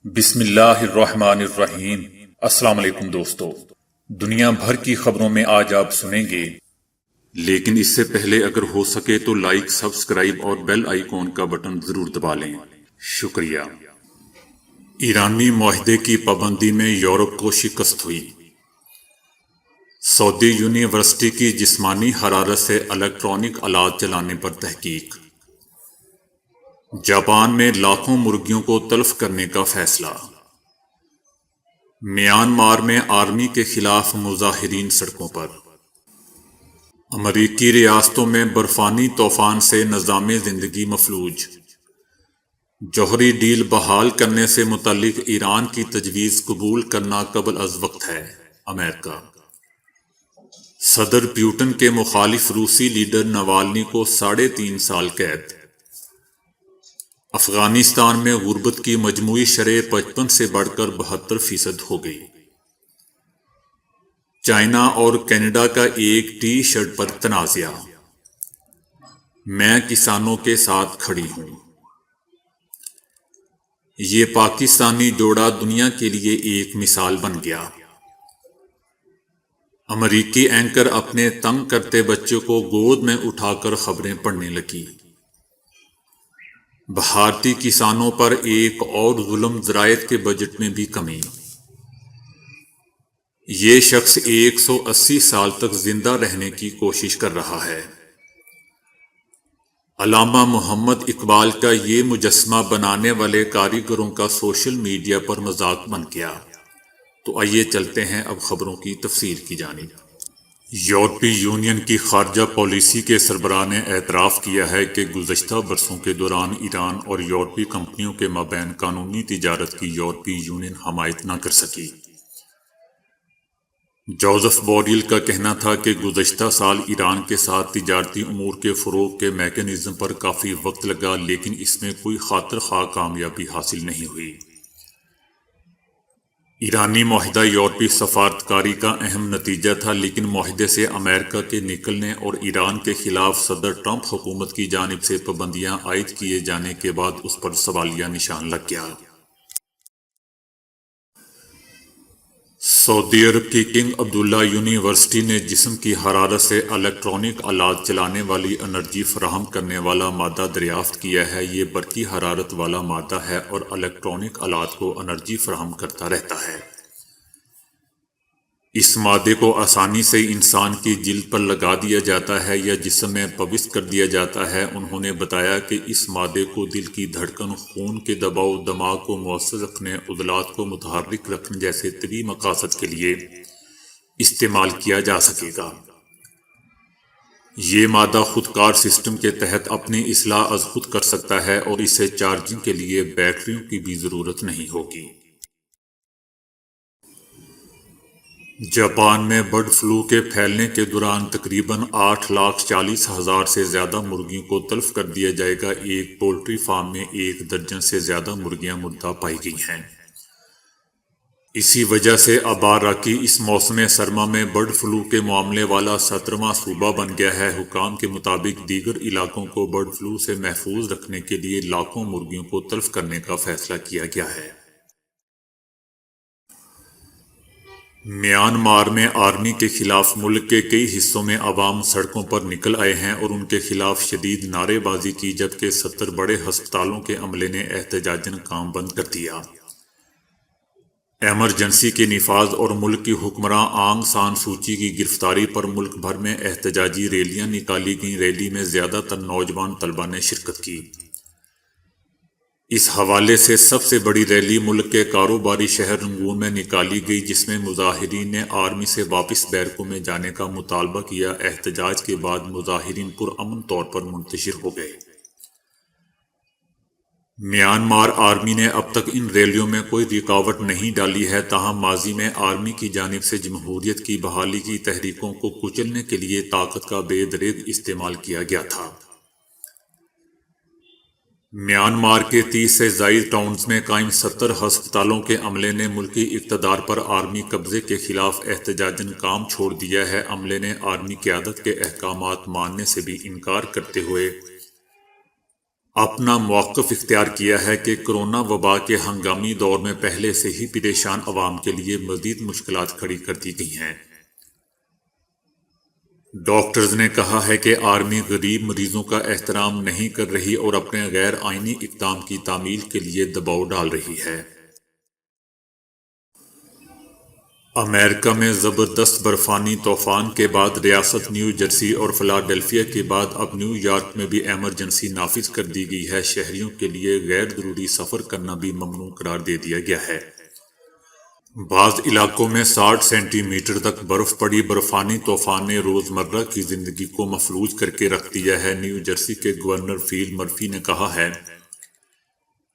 بسم اللہ الرحمن الرحیم۔ السلام علیکم دوستو، دنیا بھر کی خبروں میں آج آپ سنیں گے، لیکن اس سے پہلے اگر ہو سکے تو لائک، سبسکرائب اور بیل آئیکن کا بٹن ضرور دبا لیں۔ شکریہ۔ ایرانی معاہدے کی پابندی میں یورپ کو شکست ہوئی۔ سعودی یونیورسٹی کی جسمانی حرارت سے الیکٹرانک آلات چلانے پر تحقیق۔ جاپان میں لاکھوں مرغیوں کو تلف کرنے کا فیصلہ۔ میانمار میں آرمی کے خلاف مظاہرین سڑکوں پر۔ امریکی ریاستوں میں برفانی طوفان سے نظام زندگی مفلوج۔ جوہری ڈیل بحال کرنے سے متعلق ایران کی تجویز قبول کرنا قبل از وقت ہے، امریکہ۔ صدر پیوٹن کے مخالف روسی لیڈر نوالنی کو 3.5 سال قید۔ افغانستان میں غربت کی مجموعی شرح 55 سے بڑھ کر 72% ہو گئی۔ چائنا اور کینیڈا کا ایک ٹی شرٹ پر تنازعہ۔ میں کسانوں کے ساتھ کھڑی ہوں۔ یہ پاکستانی جوڑا دنیا کے لیے ایک مثال بن گیا۔ امریکی اینکر اپنے تنگ کرتے بچے کو گود میں اٹھا کر خبریں پڑھنے لگی۔ بھارتی کسانوں پر ایک اور ظلم، زراعت کے بجٹ میں بھی کمی۔ یہ شخص 180 سال تک زندہ رہنے کی کوشش کر رہا ہے۔ علامہ محمد اقبال کا یہ مجسمہ بنانے والے کاریگروں کا سوشل میڈیا پر مذاق بن گیا۔ تو آئیے چلتے ہیں اب خبروں کی تفصیل کی جانب۔ یورپی یونین کی خارجہ پالیسی کے سربراہ نے اعتراف کیا ہے کہ گزشتہ برسوں کے دوران ایران اور یورپی کمپنیوں کے مابین قانونی تجارت کی یورپی یونین حمایت نہ کر سکی۔ جوزف بوریل کا کہنا تھا کہ گزشتہ سال ایران کے ساتھ تجارتی امور کے فروغ کے میکانزم پر کافی وقت لگا، لیکن اس میں کوئی خاطر خواہ کامیابی حاصل نہیں ہوئی۔ ایرانی معاہدہ یورپی سفارتکاری کا اہم نتیجہ تھا، لیکن معاہدے سے امریکہ کے نکلنے اور ایران کے خلاف صدر ٹرمپ حکومت کی جانب سے پابندیاں عائد کیے جانے کے بعد اس پر سوالیہ نشان لگ گیا۔ سعودی عرب کی کنگ عبداللہ یونیورسٹی نے جسم کی حرارت سے الیکٹرانک آلات چلانے والی انرجی فراہم کرنے والا مادہ دریافت کیا ہے۔ یہ برقی حرارت والا مادہ ہے اور الیکٹرانک آلات کو انرجی فراہم کرتا رہتا ہے۔ اس مادے کو آسانی سے انسان کی جلد پر لگا دیا جاتا ہے یا جسم میں پوست کر دیا جاتا ہے۔ انہوں نے بتایا کہ اس مادے کو دل کی دھڑکن، خون کے دباؤ، دماغ کو مؤثر رکھنے، عضلات کو متحرک رکھنے جیسے طبی مقاصد کے لیے استعمال کیا جا سکے گا۔ یہ مادہ خودکار سسٹم کے تحت اپنی اصلاح از خود کر سکتا ہے اور اسے چارجنگ کے لیے بیٹریوں کی بھی ضرورت نہیں ہوگی۔ جاپان میں برڈ فلو کے پھیلنے کے دوران تقریباً 8,40,000 سے زیادہ مرغیوں کو تلف کر دیا جائے گا۔ ایک پولٹری فارم میں 1 درجن سے زیادہ مرغیاں مردہ پائی گئی ہیں۔ اسی وجہ سے اباراکی اس موسم سرما میں برڈ فلو کے معاملے والا 17واں صوبہ بن گیا ہے۔ حکام کے مطابق دیگر علاقوں کو برڈ فلو سے محفوظ رکھنے کے لیے لاکھوں مرغیوں کو تلف کرنے کا فیصلہ کیا گیا ہے۔ میانمار میں آرمی کے خلاف ملک کے کئی حصوں میں عوام سڑکوں پر نکل آئے ہیں اور ان کے خلاف شدید نعرے بازی کی، جبکہ 70 بڑے ہسپتالوں کے عملے نے احتجاجاً کام بند کر دیا۔ ایمرجنسی کے نفاذ اور ملک کی حکمراں آنگ سان سوچی کی گرفتاری پر ملک بھر میں احتجاجی ریلیاں نکالی گئیں۔ ریلی میں زیادہ تر نوجوان طلبہ نے شرکت کی۔ اس حوالے سے سب سے بڑی ریلی ملک کے کاروباری شہر رنگون میں نکالی گئی، جس میں مظاہرین نے آرمی سے واپس بیرکوں میں جانے کا مطالبہ کیا۔ احتجاج کے بعد مظاہرین پرامن طور پر منتشر ہو گئے۔ میانمار آرمی نے اب تک ان ریلیوں میں کوئی رکاوٹ نہیں ڈالی ہے، تاہم ماضی میں آرمی کی جانب سے جمہوریت کی بحالی کی تحریکوں کو کچلنے کے لیے طاقت کا بے دریغ استعمال کیا گیا تھا۔ میانمار کے 30 سے زائد ٹاؤنز میں قائم 70 ہسپتالوں کے عملے نے ملکی اقتدار پر آرمی قبضے کے خلاف احتجاجاً کام چھوڑ دیا ہے۔ عملے نے آرمی قیادت کے احکامات ماننے سے بھی انکار کرتے ہوئے اپنا موقف اختیار کیا ہے کہ کرونا وبا کے ہنگامی دور میں پہلے سے ہی پریشان عوام کے لیے مزید مشکلات کھڑی کر دی گئی ہیں۔ ڈاکٹرز نے کہا ہے کہ آرمی غریب مریضوں کا احترام نہیں کر رہی اور اپنے غیر آئینی اقدام کی تعمیل کے لیے دباؤ ڈال رہی ہے۔ امریکہ میں زبردست برفانی طوفان کے بعد ریاست نیو جرسی اور فلاڈیلفیا کے بعد اب نیو یارک میں بھی ایمرجنسی نافذ کر دی گئی ہے۔ شہریوں کے لیے غیر ضروری سفر کرنا بھی ممنوع قرار دے دیا گیا ہے۔ بعض علاقوں میں 60 سینٹی میٹر تک برف پڑی۔ برفانی طوفان نے روزمرہ کی زندگی کو مفلوج کر کے رکھ دیا ہے۔ نیو جرسی کے گورنر فیل مرفی نے کہا ہے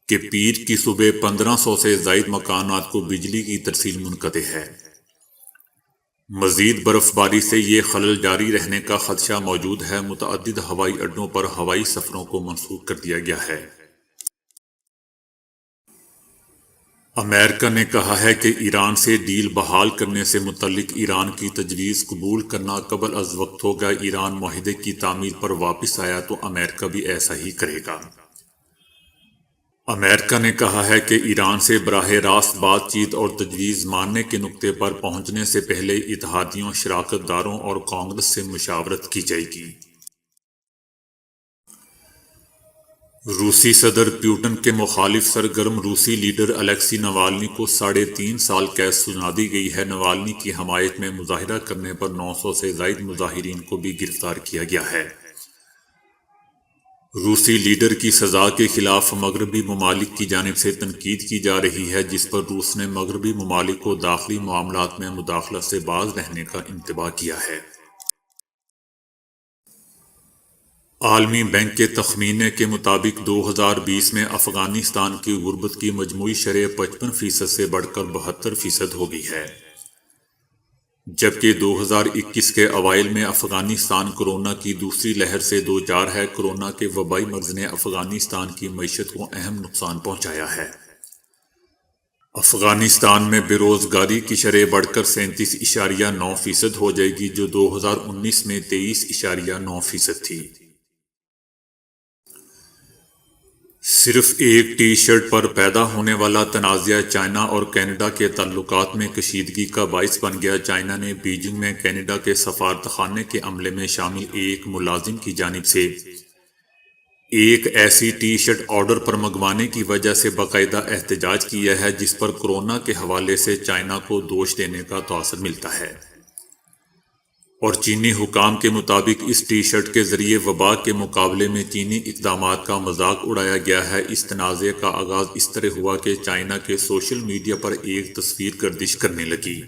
کہ پیر کی صبح 1500 سے زائد مکانات کو بجلی کی ترسیل منقطع ہے۔ مزید برف باری سے یہ خلل جاری رہنے کا خدشہ موجود ہے۔ متعدد ہوائی اڈوں پر ہوائی سفروں کو منسوخ کر دیا گیا ہے۔ امریکہ نے کہا ہے کہ ایران سے ڈیل بحال کرنے سے متعلق ایران کی تجویز قبول کرنا قبل از وقت ہوگا۔ ایران معاہدے کی تعمیل پر واپس آیا تو امریکہ بھی ایسا ہی کرے گا۔ امریکہ نے کہا ہے کہ ایران سے براہ راست بات چیت اور تجویز ماننے کے نقطے پر پہنچنے سے پہلے اتحادیوں، شراکت داروں اور کانگریس سے مشاورت کی جائے گی۔ روسی صدر پیوٹن کے مخالف سرگرم روسی لیڈر الیکسی نوالنی کو 3.5 سال قید سنا دی گئی ہے۔ نوالنی کی حمایت میں مظاہرہ کرنے پر 900 سے زائد مظاہرین کو بھی گرفتار کیا گیا ہے۔ روسی لیڈر کی سزا کے خلاف مغربی ممالک کی جانب سے تنقید کی جا رہی ہے، جس پر روس نے مغربی ممالک کو داخلی معاملات میں مداخلت سے باز رہنے کا انتباہ کیا ہے۔ عالمی بینک کے تخمینے کے مطابق 2020 میں افغانستان کی غربت کی مجموعی شرح 55% سے بڑھ کر 72% ہو گئی ہے، جبکہ 2021 کے اوائل میں افغانستان کورونا کی دوسری لہر سے دوچار ہے۔ کورونا کے وبائی مرض نے افغانستان کی معیشت کو اہم نقصان پہنچایا ہے۔ افغانستان میں بے روزگاری کی شرح بڑھ کر 37.9% ہو جائے گی، جو 2019 میں 23.9% تھی۔ صرف ایک ٹی شرٹ پر پیدا ہونے والا تنازعہ چائنا اور کینیڈا کے تعلقات میں کشیدگی کا باعث بن گیا۔ چائنا نے بیجنگ میں کینیڈا کے سفارتخانے کے عملے میں شامل ایک ملازم کی جانب سے ایک ایسی ٹی شرٹ آرڈر پر منگوانے کی وجہ سے باقاعدہ احتجاج کیا ہے، جس پر کورونا کے حوالے سے چائنا کو دوش دینے کا تاثر ملتا ہے، اور چینی حکام کے مطابق اس ٹی شرٹ کے ذریعے وبا کے مقابلے میں چینی اقدامات کا مذاق اڑایا گیا ہے۔ اس تنازع کا آغاز اس طرح ہوا کہ چائنا کے سوشل میڈیا پر ایک تصویر گردش کرنے لگی،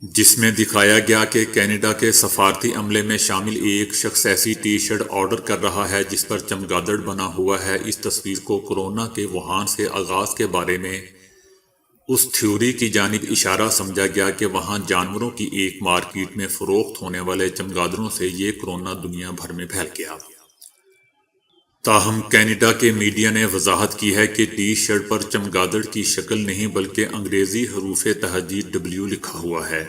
جس میں دکھایا گیا کہ کینیڈا کے سفارتی عملے میں شامل ایک شخص ایسی ٹی شرٹ آرڈر کر رہا ہے جس پر چمگادڑ بنا ہوا ہے۔ اس تصویر کو کورونا کے ووہان سے آغاز کے بارے میں اس تھیوری کی جانب اشارہ سمجھا گیا کہ وہاں جانوروں کی ایک مارکیٹ میں فروخت ہونے والے چمگادڑوں سے یہ کورونا دنیا بھر میں پھیل گیا۔ تاہم کینیڈا کے میڈیا نے وضاحت کی ہے کہ ٹی شرٹ پر چمگادڑ کی شکل نہیں بلکہ انگریزی حروف تہجی W لکھا ہوا ہے۔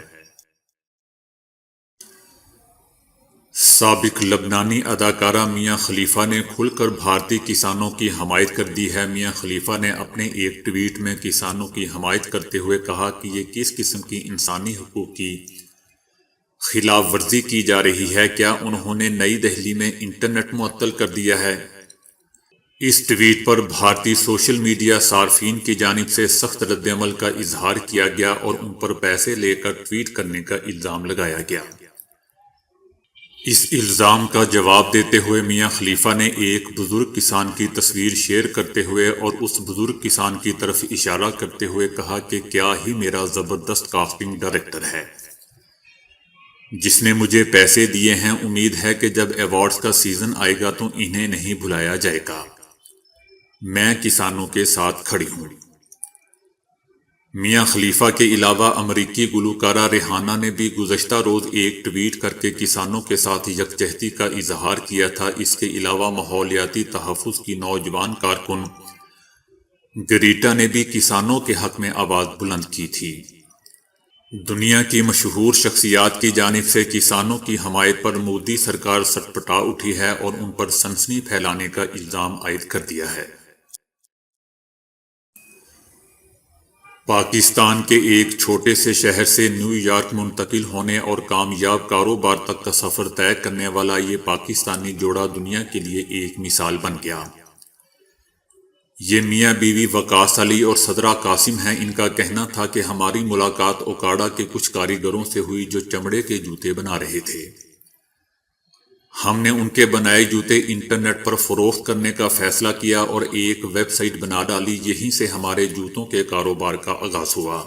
سابق لبنانی اداکارہ میاں خلیفہ نے کھل کر بھارتی کسانوں کی حمایت کر دی ہے۔ میاں خلیفہ نے اپنے ایک ٹویٹ میں کسانوں کی حمایت کرتے ہوئے کہا کہ یہ کس قسم کی انسانی حقوق کی خلاف ورزی کی جا رہی ہے۔ کیا انہوں نے نئی دہلی میں انٹرنیٹ معطل کر دیا ہے؟ اس ٹویٹ پر بھارتی سوشل میڈیا صارفین کی جانب سے سخت رد عمل کا اظہار کیا گیا اور ان پر پیسے لے کر ٹویٹ کرنے کا الزام لگایا گیا۔ اس الزام کا جواب دیتے ہوئے میاں خلیفہ نے ایک بزرگ کسان کی تصویر شیئر کرتے ہوئے اور اس بزرگ کسان کی طرف اشارہ کرتے ہوئے کہا کہ کیا ہی میرا زبردست کاسٹنگ ڈائریکٹر ہے جس نے مجھے پیسے دیے ہیں۔ امید ہے کہ جب ایوارڈز کا سیزن آئے گا تو انہیں نہیں بلایا جائے گا۔ میں کسانوں کے ساتھ کھڑی ہوں۔ میاں خلیفہ کے علاوہ امریکی گلوکارہ ریحانہ نے بھی گزشتہ روز ایک ٹویٹ کر کے کسانوں کے ساتھ یکجہتی کا اظہار کیا تھا۔ اس کے علاوہ ماحولیاتی تحفظ کی نوجوان کارکن گریٹا نے بھی کسانوں کے حق میں آواز بلند کی تھی۔ دنیا کی مشہور شخصیات کی جانب سے کسانوں کی حمایت پر مودی سرکار سٹپٹا اٹھی ہے اور ان پر سنسنی پھیلانے کا الزام عائد کر دیا ہے۔ پاکستان کے ایک چھوٹے سے شہر سے نیو یارک منتقل ہونے اور کامیاب کاروبار تک کا سفر طے کرنے والا یہ پاکستانی جوڑا دنیا کے لیے ایک مثال بن گیا۔ یہ میاں بیوی وقاص علی اور صدرہ قاسم ہیں۔ ان کا کہنا تھا کہ ہماری ملاقات اوکاڑا کے کچھ کاریگروں سے ہوئی جو چمڑے کے جوتے بنا رہے تھے۔ ہم نے ان کے بنائے جوتے انٹرنیٹ پر فروخت کرنے کا فیصلہ کیا اور ایک ویب سائٹ بنا ڈالی۔ یہیں سے ہمارے جوتوں کے کاروبار کا آغاز ہوا۔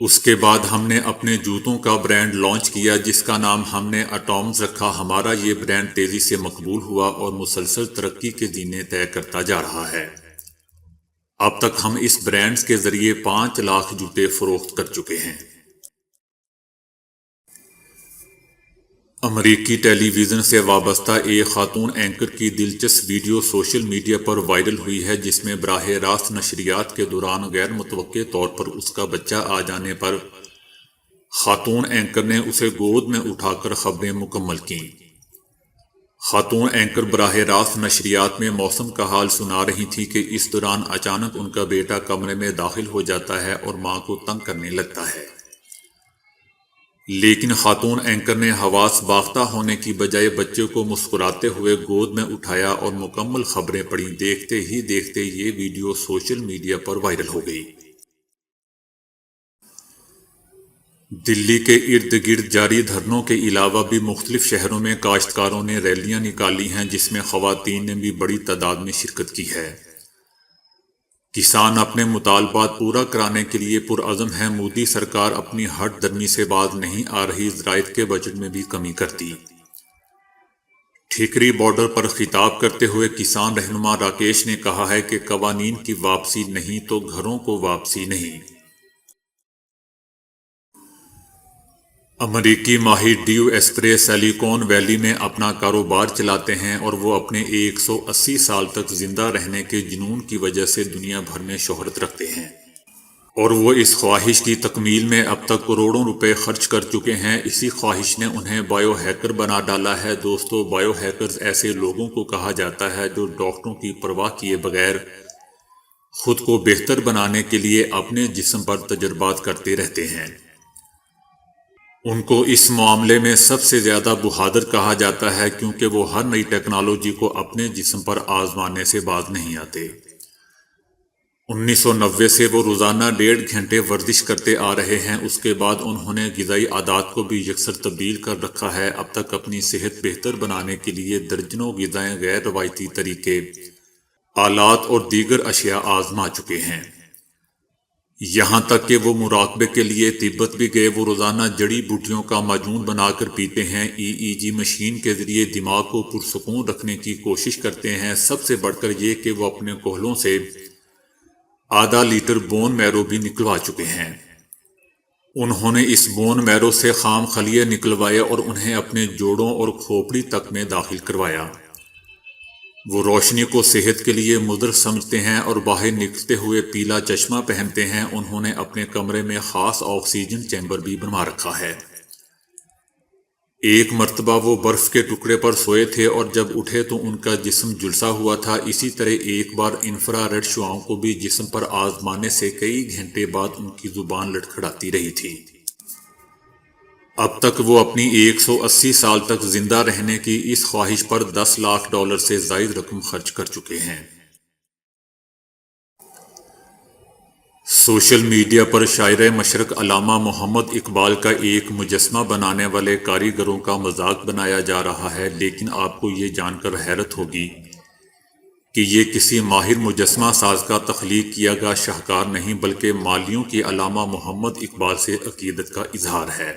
اس کے بعد ہم نے اپنے جوتوں کا برانڈ لانچ کیا جس کا نام ہم نے اٹامز رکھا۔ ہمارا یہ برانڈ تیزی سے مقبول ہوا اور مسلسل ترقی کے زینے طے کرتا جا رہا ہے۔ اب تک ہم اس برانڈز کے ذریعے 5 لاکھ جوتے فروخت کر چکے ہیں۔ امریکی ٹیلی ویژن سے وابستہ ایک خاتون اینکر کی دلچسپ ویڈیو سوشل میڈیا پر وائرل ہوئی ہے جس میں براہ راست نشریات کے دوران غیر متوقع طور پر اس کا بچہ آ جانے پر خاتون اینکر نے اسے گود میں اٹھا کر خبریں مکمل کیں۔ خاتون اینکر براہ راست نشریات میں موسم کا حال سنا رہی تھی کہ اس دوران اچانک ان کا بیٹا کمرے میں داخل ہو جاتا ہے اور ماں کو تنگ کرنے لگتا ہے، لیکن خاتون اینکر نے حواس باختہ ہونے کی بجائے بچے کو مسکراتے ہوئے گود میں اٹھایا اور مکمل خبریں پڑھیں۔ دیکھتے ہی دیکھتے یہ ویڈیو سوشل میڈیا پر وائرل ہو گئی۔ دلی کے ارد گرد جاری دھرنوں کے علاوہ بھی مختلف شہروں میں کاشتکاروں نے ریلیاں نکالی ہیں جس میں خواتین نے بھی بڑی تعداد میں شرکت کی ہے۔ کسان اپنے مطالبات پورا کرانے کے لیے پرعزم ہیں۔ مودی سرکار اپنی ہٹ درمی سے باز نہیں آ رہی، زراعت کے بجٹ میں بھی کمی کرتی۔ ٹھیکری بارڈر پر خطاب کرتے ہوئے کسان رہنما راکیش نے کہا ہے کہ قوانین کی واپسی نہیں تو گھروں کو واپسی نہیں۔ امریکی ماہر ڈیو ایسپرے سلیکون ویلی میں اپنا کاروبار چلاتے ہیں اور وہ اپنے 180 سال تک زندہ رہنے کے جنون کی وجہ سے دنیا بھر میں شہرت رکھتے ہیں، اور وہ اس خواہش کی تکمیل میں اب تک کروڑوں روپے خرچ کر چکے ہیں۔ اسی خواہش نے انہیں بائیو ہیکر بنا ڈالا ہے۔ دوستو، بائیو ہیکرز ایسے لوگوں کو کہا جاتا ہے جو ڈاکٹروں کی پرواہ کیے بغیر خود کو بہتر بنانے کے لیے اپنے جسم پر تجربات کرتے رہتے ہیں۔ ان کو اس معاملے میں سب سے زیادہ بہادر کہا جاتا ہے کیونکہ وہ ہر نئی ٹیکنالوجی کو اپنے جسم پر آزمانے سے باز نہیں آتے۔ 1990 سے وہ روزانہ 1.5 گھنٹے ورزش کرتے آ رہے ہیں۔ اس کے بعد انہوں نے غذائی عادات کو بھی یکسر تبدیل کر رکھا ہے۔ اب تک اپنی صحت بہتر بنانے کے لیے درجنوں غذائیں، غیر روایتی طریقے، آلات اور دیگر اشیاء آزما چکے ہیں۔ یہاں تک کہ وہ مراقبے کے لیے تبت بھی گئے۔ وہ روزانہ جڑی بوٹیوں کا معجون بنا کر پیتے ہیں، EEG مشین کے ذریعے دماغ کو پرسکون رکھنے کی کوشش کرتے ہیں۔ سب سے بڑھ کر یہ کہ وہ اپنے کوہلوں سے ½ لیٹر بون میرو بھی نکلوا چکے ہیں۔ انہوں نے اس بون میرو سے خام خلیے نکلوائے اور انہیں اپنے جوڑوں اور کھوپڑی تک میں داخل کروایا۔ وہ روشنی کو صحت کے لیے مضر سمجھتے ہیں اور باہر نکلتے ہوئے پیلا چشمہ پہنتے ہیں۔ انہوں نے اپنے کمرے میں خاص آکسیجن چیمبر بھی بنوا رکھا ہے۔ ایک مرتبہ وہ برف کے ٹکڑے پر سوئے تھے اور جب اٹھے تو ان کا جسم جھلسا ہوا تھا۔ اسی طرح ایک بار انفرا ریڈ شعاؤں کو بھی جسم پر آزمانے سے کئی گھنٹے بعد ان کی زبان لڑکھڑاتی رہی تھی۔ اب تک وہ اپنی 180 سال تک زندہ رہنے کی اس خواہش پر $10 لاکھ سے زائد رقم خرچ کر چکے ہیں۔ سوشل میڈیا پر شاعر مشرق علامہ محمد اقبال کا ایک مجسمہ بنانے والے کاریگروں کا مذاق بنایا جا رہا ہے، لیکن آپ کو یہ جان کر حیرت ہوگی کہ یہ کسی ماہر مجسمہ ساز کا تخلیق کیا گیا شاہکار نہیں بلکہ مالیوں کی علامہ محمد اقبال سے عقیدت کا اظہار ہے۔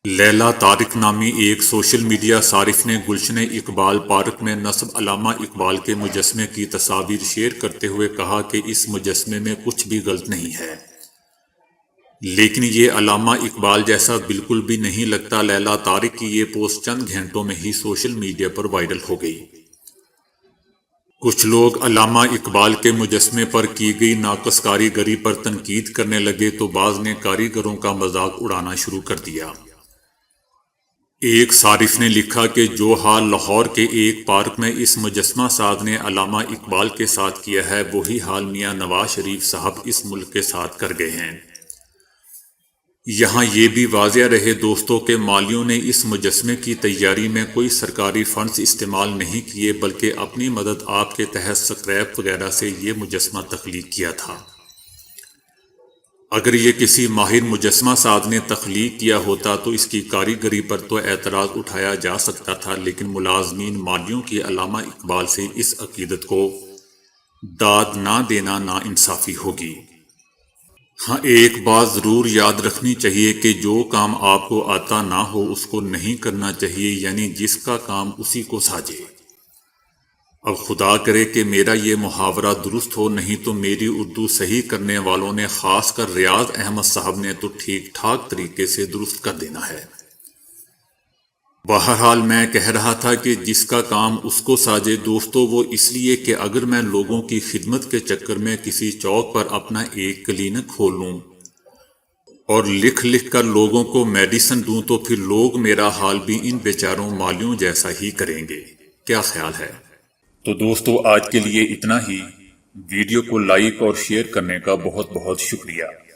لیلا طارق نامی ایک سوشل میڈیا صارف نے گلشن اقبال پارک میں نصب علامہ اقبال کے مجسمے کی تصاویر شیئر کرتے ہوئے کہا کہ اس مجسمے میں کچھ بھی غلط نہیں ہے، لیکن یہ علامہ اقبال جیسا بالکل بھی نہیں لگتا۔ لیلا طارق کی یہ پوسٹ چند گھنٹوں میں ہی سوشل میڈیا پر وائرل ہو گئی۔ کچھ لوگ علامہ اقبال کے مجسمے پر کی گئی ناقص کاریگری پر تنقید کرنے لگے تو بعض نے کاریگروں کا مذاق اڑانا شروع کر دیا۔ ایک صارف نے لکھا کہ جو حال لاہور کے ایک پارک میں اس مجسمہ ساز نے علامہ اقبال کے ساتھ کیا ہے، وہی حال میاں نواز شریف صاحب اس ملک کے ساتھ کر گئے ہیں۔ یہاں یہ بھی واضح رہے دوستوں کہ مالیوں نے اس مجسمے کی تیاری میں کوئی سرکاری فنڈز استعمال نہیں کیے، بلکہ اپنی مدد آپ کے تحت سکریپ وغیرہ سے یہ مجسمہ تخلیق کیا تھا۔ اگر یہ کسی ماہر مجسمہ ساز نے تخلیق کیا ہوتا تو اس کی کاریگری پر تو اعتراض اٹھایا جا سکتا تھا، لیکن ملازمین مالیوں کی علامہ اقبال سے اس عقیدت کو داد نہ دینا ناانصافی ہوگی۔ ہاں، ایک بات ضرور یاد رکھنی چاہیے کہ جو کام آپ کو آتا نہ ہو اس کو نہیں کرنا چاہیے، یعنی جس کا کام اسی کو ساجے۔ اب خدا کرے کہ میرا یہ محاورہ درست ہو، نہیں تو میری اردو صحیح کرنے والوں نے، خاص کر ریاض احمد صاحب نے تو ٹھیک ٹھاک طریقے سے درست کر دینا ہے۔ بہرحال میں کہہ رہا تھا کہ جس کا کام اس کو ساجے دوستو، وہ اس لیے کہ اگر میں لوگوں کی خدمت کے چکر میں کسی چوک پر اپنا ایک کلینک کھول لوں اور لکھ لکھ کر لوگوں کو میڈیسن دوں تو پھر لوگ میرا حال بھی ان بیچاروں مالیوں جیسا ہی کریں گے۔ کیا خیال ہے؟ تو دوستو، آج کے لیے اتنا ہی۔ ویڈیو کو لائک اور شیئر کرنے کا بہت بہت شکریہ۔